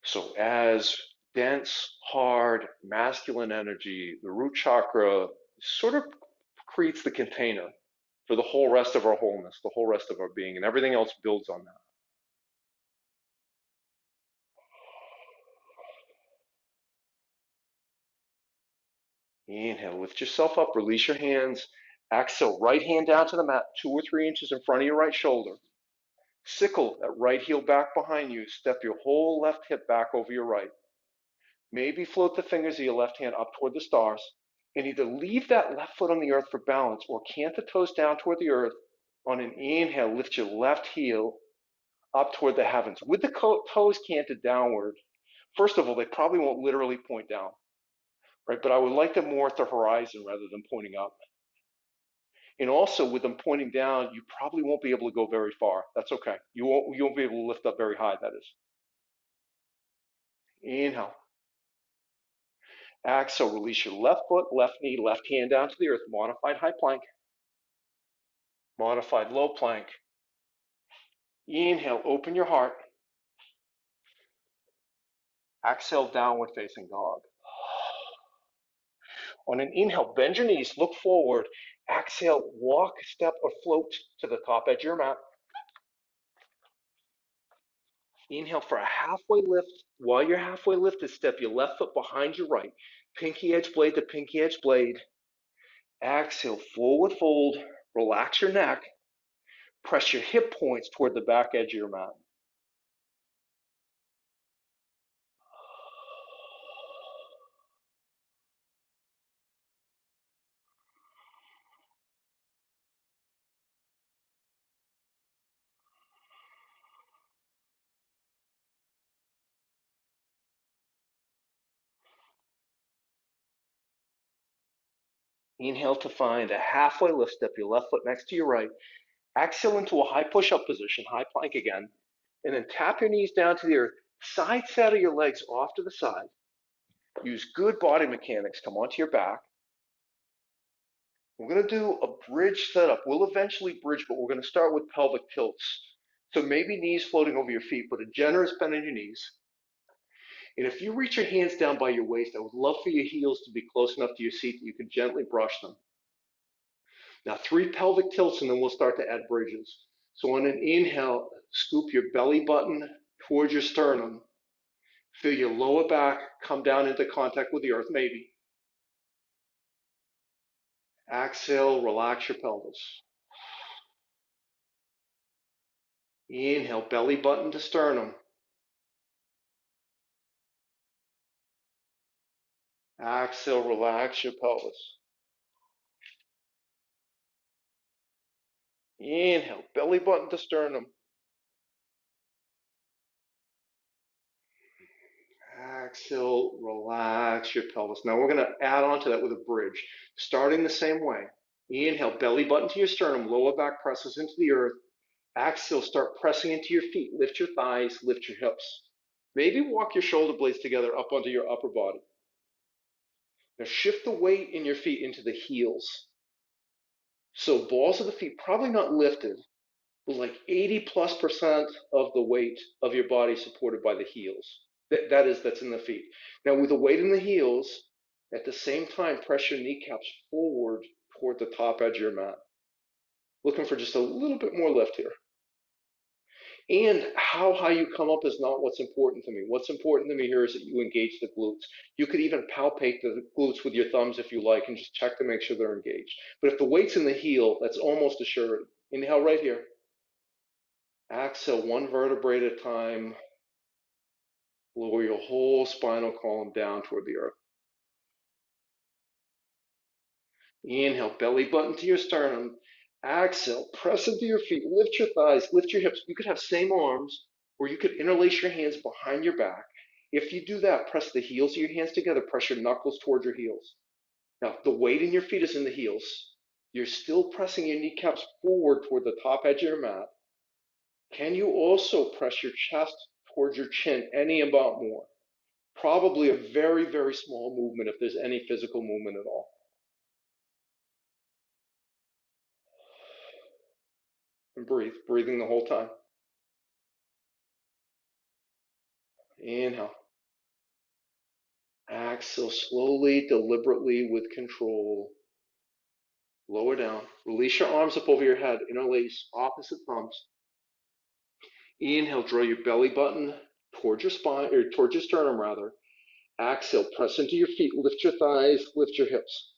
[SPEAKER 1] So as dense, hard, masculine energy, the root chakra sort of creates the container for the whole rest of our wholeness, the whole rest of our being, and everything else builds on that. Inhale, lift yourself up, release your hands. Exhale, right hand down to the mat, 2 or 3 inches in front of your right shoulder. Sickle that right heel back behind you. Step your whole left hip back over your right. Maybe float the fingers of your left hand up toward the stars, and either leave that left foot on the earth for balance or cant the toes down toward the earth. On an inhale, lift your left heel up toward the heavens with the toes canted downward. First of all, they probably won't literally point down, right? But I would like them more at the horizon rather than pointing up. And also with them pointing down, you probably won't be able to go very far. That's okay. You won't be able to lift up very high, that is. Inhale. Exhale, release your left foot, left knee, left hand down to the earth. Modified high plank. Modified low plank. Inhale, open your heart. Exhale, downward facing dog. On an inhale, bend your knees, look forward. Exhale, walk, step, or float to the top edge of your mat. Inhale for a halfway lift. While you're halfway lifted, step your left foot behind your right. Pinky edge blade to pinky edge blade. Exhale, forward fold. Relax your neck. Press your hip points toward the back edge of your mat. Inhale to find a halfway lift. Step your left foot next to your right. Exhale into a high push-up position, high plank again. And then tap your knees down to the earth. Side saddle your legs off to the side. Use good body mechanics. Come onto your back. We're going to do a bridge setup. We'll eventually bridge, but we're going to start with pelvic tilts. So maybe knees floating over your feet, but a generous bend in your knees. And if you reach your hands down by your waist, I would love for your heels to be close enough to your seat that you can gently brush them. Now 3 pelvic tilts, and then we'll start to add bridges. So on an inhale, scoop your belly button towards your sternum. Feel your lower back come down into contact with the earth, maybe. Exhale, relax your pelvis. Inhale, belly button to sternum. Exhale, relax your pelvis. Inhale, belly button to sternum. Exhale, relax your pelvis. Now we're going to add on to that with a bridge, starting the same way. Inhale, belly button to your sternum, lower back presses into the earth. Exhale, start pressing into your feet. Lift your thighs, lift your hips. Maybe walk your shoulder blades together up onto your upper body. Now shift the weight in your feet into the heels. So balls of the feet probably not lifted, but like 80+% of the weight of your body supported by the heels. That's in the feet. Now with the weight in the heels, at the same time, press your kneecaps forward toward the top edge of your mat. Looking for just a little bit more lift here. And how high you come up is not what's important to me. What's important to me here is that you engage the glutes. You could even palpate the glutes with your thumbs if you like and just check to make sure they're engaged. But if the weight's in the heel, that's almost assured. Inhale right here. Exhale, one vertebrae at a time. Lower your whole spinal column down toward the earth. Inhale, belly button to your sternum. Exhale, press into your feet, lift your thighs, lift your hips. You could have same arms, or you could interlace your hands behind your back. If you do that, press the heels of your hands together, press your knuckles towards your heels. Now, the weight in your feet is in the heels. You're still pressing your kneecaps forward toward the top edge of your mat. Can you also press your chest towards your chin any amount more? Probably a very, very small movement if there's any physical movement at all. And breathe, breathing the whole time. Inhale. Exhale slowly, deliberately, with control. Lower down. Release your arms up over your head. Interlace opposite thumbs. Inhale, draw your belly button towards your spine, or towards your sternum rather. Exhale, press into your feet, lift your thighs, lift your hips.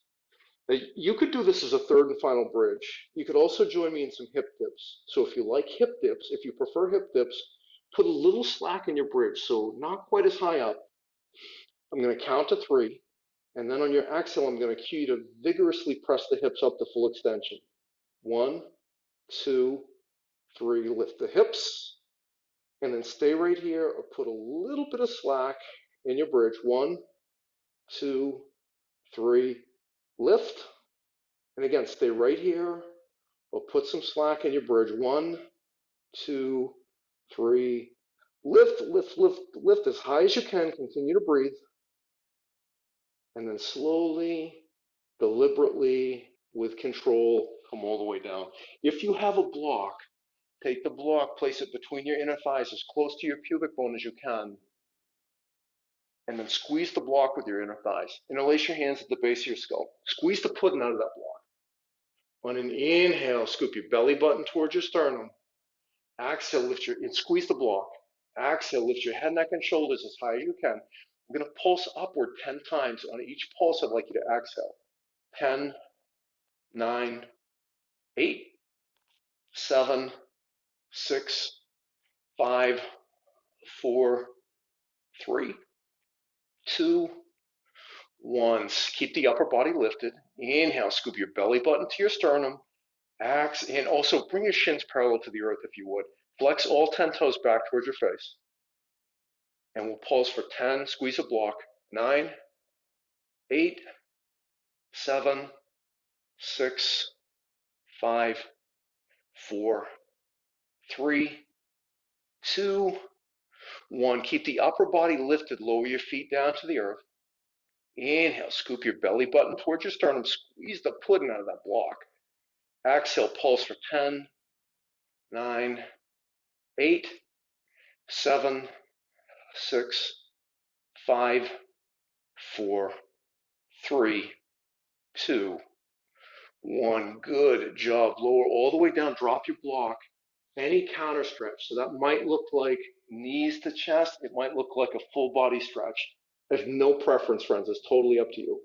[SPEAKER 1] Now, you could do this as a third and final bridge. You could also join me in some hip dips. So if you like hip dips, if you prefer hip dips, put a little slack in your bridge, so not quite as high up. I'm going to count to 3, and then on your exhale, I'm going to cue you to vigorously press the hips up to full extension. 1, 2, 3, lift the hips, and then stay right here or put a little bit of slack in your bridge. 1, 2, 3, lift, and again, stay right here or put some slack in your bridge. 1, 2, 3, lift, lift, lift, lift as high as you can. Continue to breathe. And then slowly, deliberately, with control, come all the way down. If you have a block, take the block, place it between your inner thighs as close to your pubic bone as you can, and then squeeze the block with your inner thighs. Interlace your hands at the base of your skull. Squeeze the pudding out of that block. On an inhale, scoop your belly button towards your sternum. Exhale, and squeeze the block. Exhale, lift your head, neck, and shoulders as high as you can. I'm going to pulse upward 10 times. On each pulse, I'd like you to exhale. 10, 9, 8, 7, 6, 5, 4, 3, 2, 1. Keep the upper body lifted. Inhale, scoop your belly button to your sternum. Exhale, and also bring your shins parallel to the earth if you would. Flex all 10 toes back towards your face. And we'll pause for 10, squeeze a block. 9, 8, 7, 6, 5, 4, 3, 2, 1. Keep the upper body lifted. Lower your feet down to the earth. Inhale, scoop your belly button towards your sternum. Squeeze the pudding out of that block. Exhale, pulse for 10, 9, 8, 7, 6, 5, 4, 3, 2, 1. Good job. Lower all the way down. Drop your block. Any counter stretch. So that might look like knees to chest. It might look like a full body stretch. There's no preference, friends. It's totally up to you.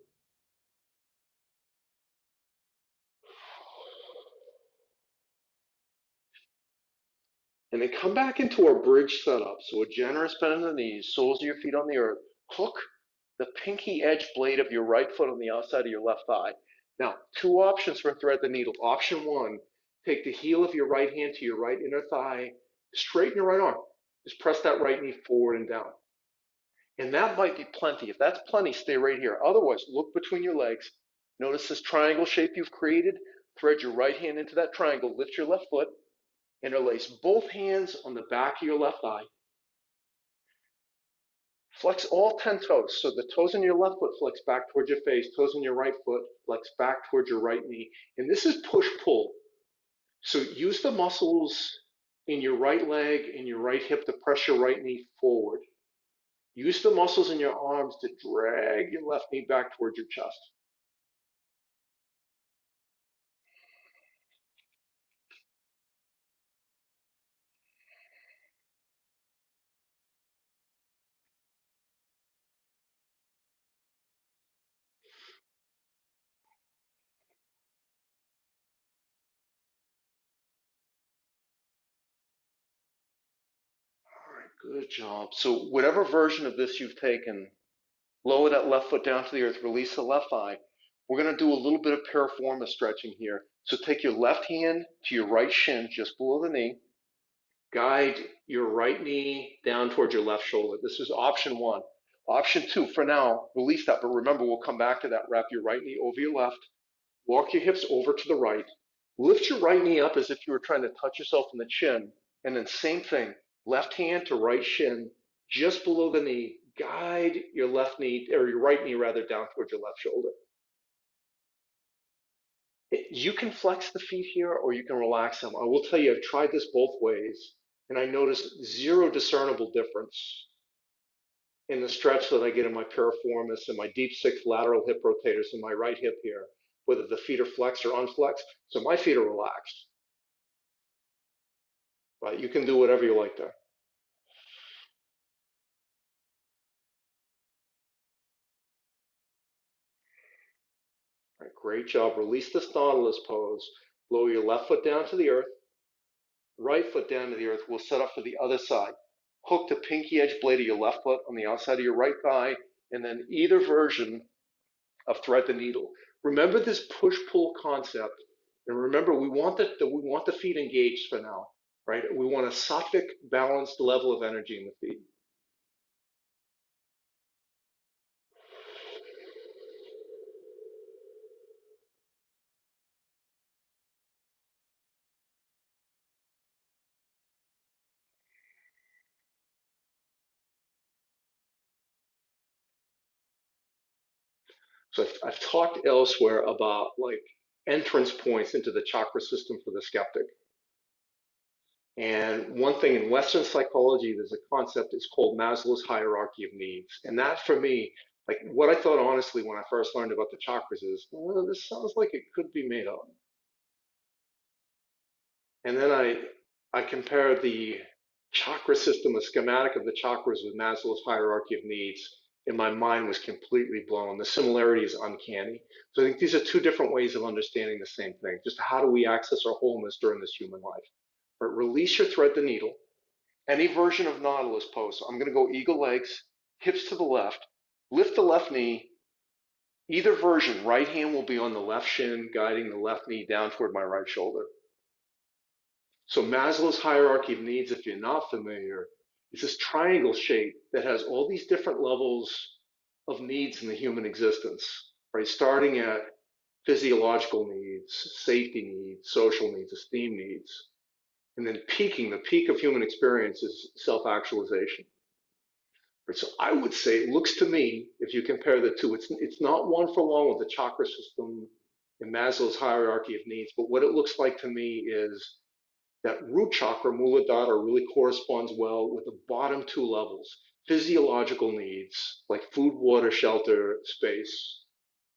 [SPEAKER 1] And then come back into our bridge setup. So a generous bend in the knees, soles of your feet on the earth. Hook the pinky edge blade of your right foot on the outside of your left thigh. Now, 2 options for thread the needle. Option 1, take the heel of your right hand to your right inner thigh, straighten your right arm. Just press that right knee forward and down. And that might be plenty. If that's plenty, stay right here. Otherwise, look between your legs. Notice this triangle shape you've created. Thread your right hand into that triangle. Lift your left foot. Interlace both hands on the back of your left thigh. Flex all 10 toes. So the toes in your left foot flex back towards your face. Toes in your right foot flex back towards your right knee. And this is push-pull. So use the muscles in your right leg and your right hip to press your right knee forward. Use the muscles in your arms to drag your left knee back towards your chest. Good job. So whatever version of this you've taken, lower that left foot down to the earth, release the left thigh. We're going to do a little bit of piriformis stretching here. So take your left hand to your right shin, just below the knee. Guide your right knee down towards your left shoulder. This is option one. Option two, for now, release that. But remember, we'll come back to that. Wrap your right knee over your left. Walk your hips over to the right. Lift your right knee up as if you were trying to touch yourself in the chin. And then same thing, left hand to right shin, just below the knee. Guide your left knee, or your right knee rather, down towards your left shoulder. You can flex the feet here or you can relax them. I will tell you, I've tried this both ways, and I noticed zero discernible difference in the stretch that I get in my piriformis and my deep six lateral hip rotators in my right hip here, whether the feet are flexed or unflexed. So my feet are relaxed, but you can do whatever you like there. All right, great job. Release this nautilus pose. Lower your left foot down to the earth, right foot down to the earth. We'll set up for the other side. Hook the pinky edge blade of your left foot on the outside of your right thigh, and then either version of thread the needle. Remember this push-pull concept, and remember we want the feet engaged for now, right? We want a sattvic balanced level of energy in the feet. So I've talked elsewhere about like entrance points into the chakra system for the skeptic. And one thing in Western psychology, there's a concept, it's called Maslow's hierarchy of needs. And that for me, like what I thought honestly when I first learned about the chakras is, well, this sounds like it could be made up. And then I compared the chakra system, the schematic of the chakras with Maslow's hierarchy of needs, and my mind was completely blown. The similarity is uncanny. So I think these are two different ways of understanding the same thing. Just how do we access our wholeness during this human life? But release your thread the needle. Any version of nautilus pose. So I'm going to go eagle legs, hips to the left, lift the left knee. Either version, right hand will be on the left shin, guiding the left knee down toward my right shoulder. So Maslow's hierarchy of needs, if you're not familiar, is this triangle shape that has all these different levels of needs in the human existence, right? Starting at physiological needs, safety needs, social needs, esteem needs, and then peaking, the peak of human experience is self-actualization. Right? So I would say, it looks to me, if you compare the two, it's not one for one with the chakra system in Maslow's hierarchy of needs, but what it looks like to me is that root chakra, Muladhara, really corresponds well with the bottom two levels, physiological needs like food, water, shelter, space,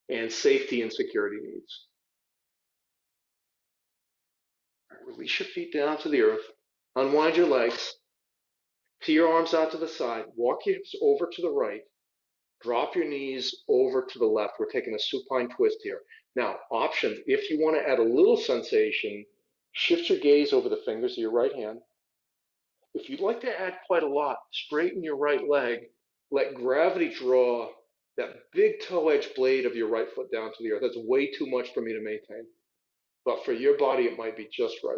[SPEAKER 1] and safety and security needs. Release your feet down to the earth, unwind your legs, peel your arms out to the side, walk your hips over to the right, drop your knees over to the left. We're taking a supine twist here. Now, options, if you want to add a little sensation, shift your gaze over the fingers of your right hand. If you'd like to add quite a lot, straighten your right leg, let gravity draw that big toe edge blade of your right foot down to the earth. That's way too much for me to maintain. But for your body, it might be just right.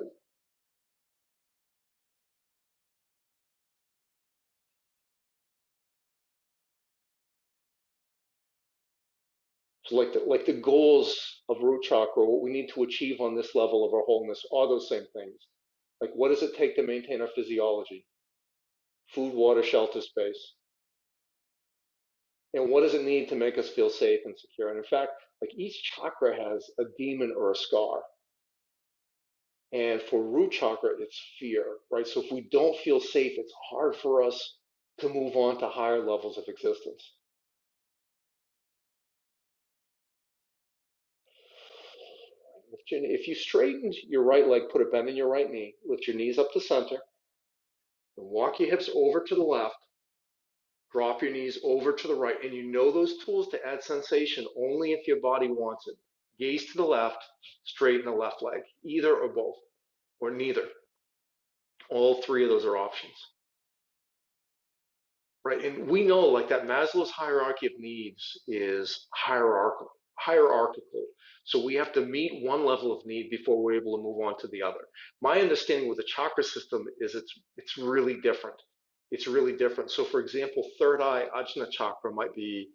[SPEAKER 1] So like the goals of root chakra, what we need to achieve on this level of our wholeness are those same things. Like what does it take to maintain our physiology? Food, water, shelter, space. And what does it need to make us feel safe and secure? And in fact, like each chakra has a demon or a scar. And for root chakra, it's fear, right? So if we don't feel safe, it's hard for us to move on to higher levels of existence. If you straighten your right leg, put a bend in your right knee, lift your knees up to center, and walk your hips over to the left, drop your knees over to the right, and you know those tools to add sensation only if your body wants it. Gaze to the left, straighten the left leg, either or both, or neither. All three of those are options. right? And we know like that Maslow's hierarchy of needs is hierarchical. So we have to meet one level of need before we're able to move on to the other. My understanding with the chakra system is it's really different. It's really different. So for example, third eye Ajna chakra might be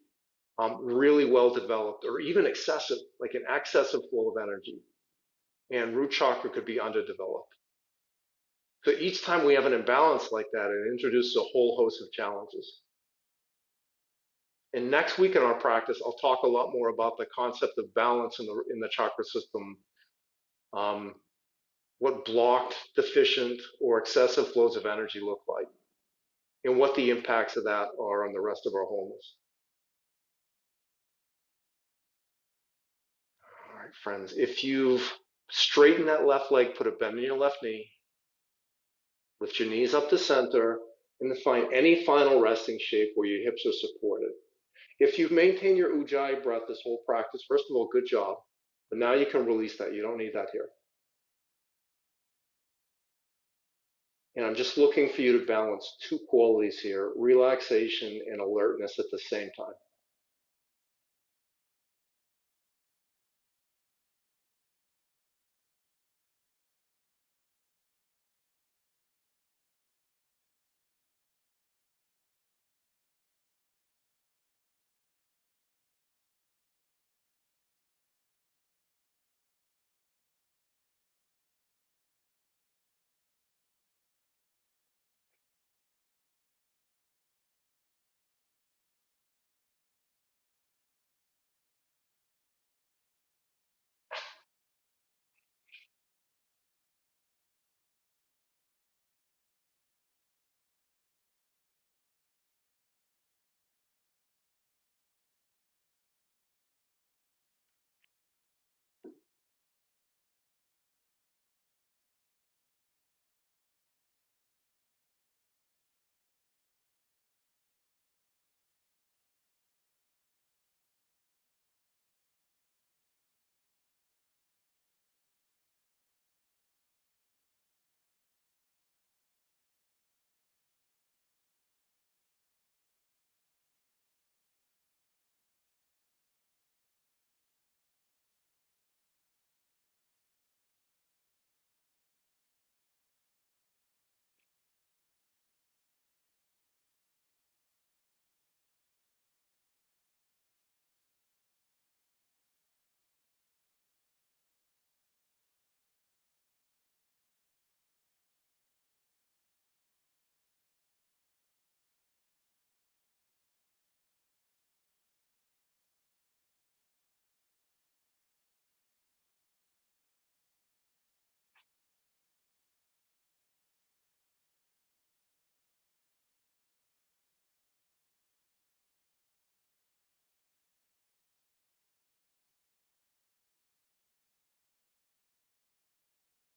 [SPEAKER 1] really well developed or even excessive, like an excessive flow of energy. And root chakra could be underdeveloped. So each time we have an imbalance like that, it introduces a whole host of challenges. And next week in our practice, I'll talk a lot more about the concept of balance in the chakra system, um, what blocked, deficient, or excessive flows of energy look like, and what the impacts of that are on the rest of our wholeness. All right, friends, if you've straightened that left leg, put a bend in your left knee, lift your knees up to center, and then find any final resting shape where your hips are supported. If you've maintained your ujjayi breath this whole practice, first of all, good job. But now you can release that. You don't need that here. And I'm just looking for you to balance two qualities here, relaxation and alertness at the same time.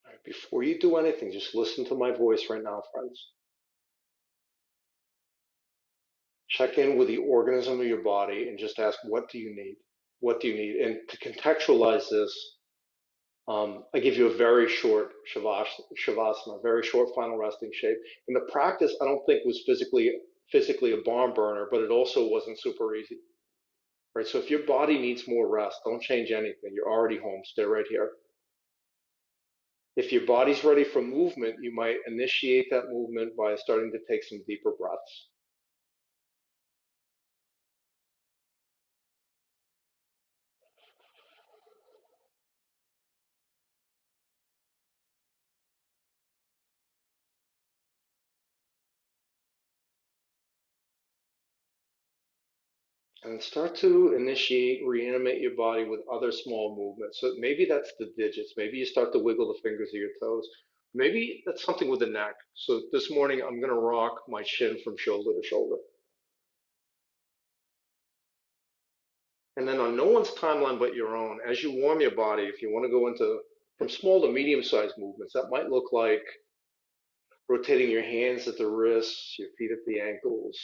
[SPEAKER 1] All right, before you do anything, just listen to my voice right now, friends. Check in with the organism of your body and just ask, what do you need? What do you need? And to contextualize this, I give you a very short shavasana, very short final resting shape. And the practice, I don't think was physically a barn burner, but it also wasn't super easy. Right? So if your body needs more rest, don't change anything. You're already home. Stay right here. If your body's ready for movement, you might initiate that movement by starting to take some deeper breaths. And start to reanimate your body with other small movements. So maybe that's the digits. Maybe you start to wiggle the fingers of your toes. Maybe that's something with the neck. So this morning I'm going to rock my chin from shoulder to shoulder. And then on no one's timeline but your own, as you warm your body, if you want to go into from small to medium sized movements, that might look like rotating your hands at the wrists, your feet at the ankles.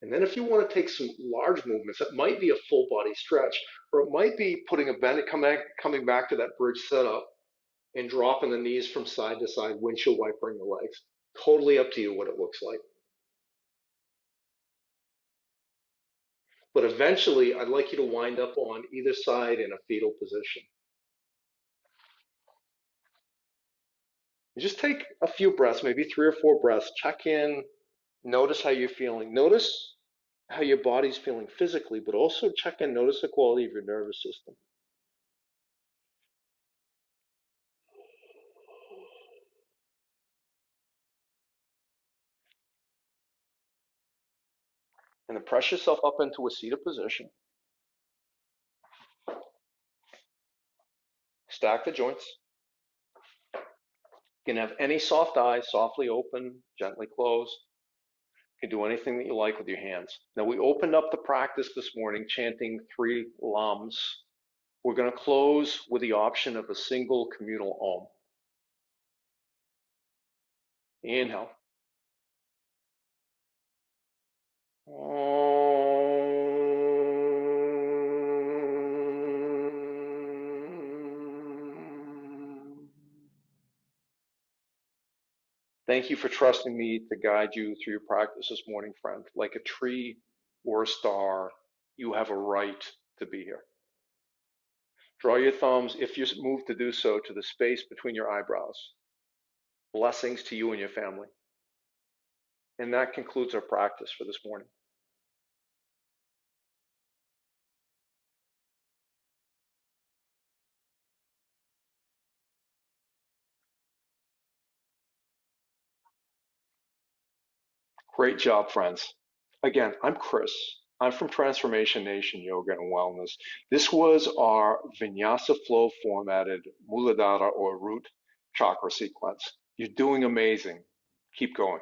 [SPEAKER 1] And then if you want to take some large movements, that might be a full body stretch, or it might be putting a bend, coming back to that bridge setup and dropping the knees from side to side, windshield wipering the legs. Totally up to you what it looks like. But eventually, I'd like you to wind up on either side in a fetal position. You just take a few breaths, maybe 3 or 4 breaths. Check in, notice how you're feeling. Notice how your body's feeling physically, but also check in, notice the quality of your nervous system. And then press yourself up into a seated position. Stack the joints. You can have any soft eyes, softly open, gently closed. You can do anything that you like with your hands. Now, we opened up the practice this morning chanting 3 lams. We're going to close with the option of a single communal om. Inhale. Thank you for trusting me to guide you through your practice this morning, friend. Like a tree or a star, you have a right to be here. Draw your thumbs, if you move to do so, to the space between your eyebrows. Blessings to you and your family. And that concludes our practice for this morning. Great job, friends. Again, I'm Chris. I'm from Transformation Nation Yoga and Wellness. This was our Vinyasa flow formatted Muladhara or root chakra sequence. You're doing amazing. Keep going.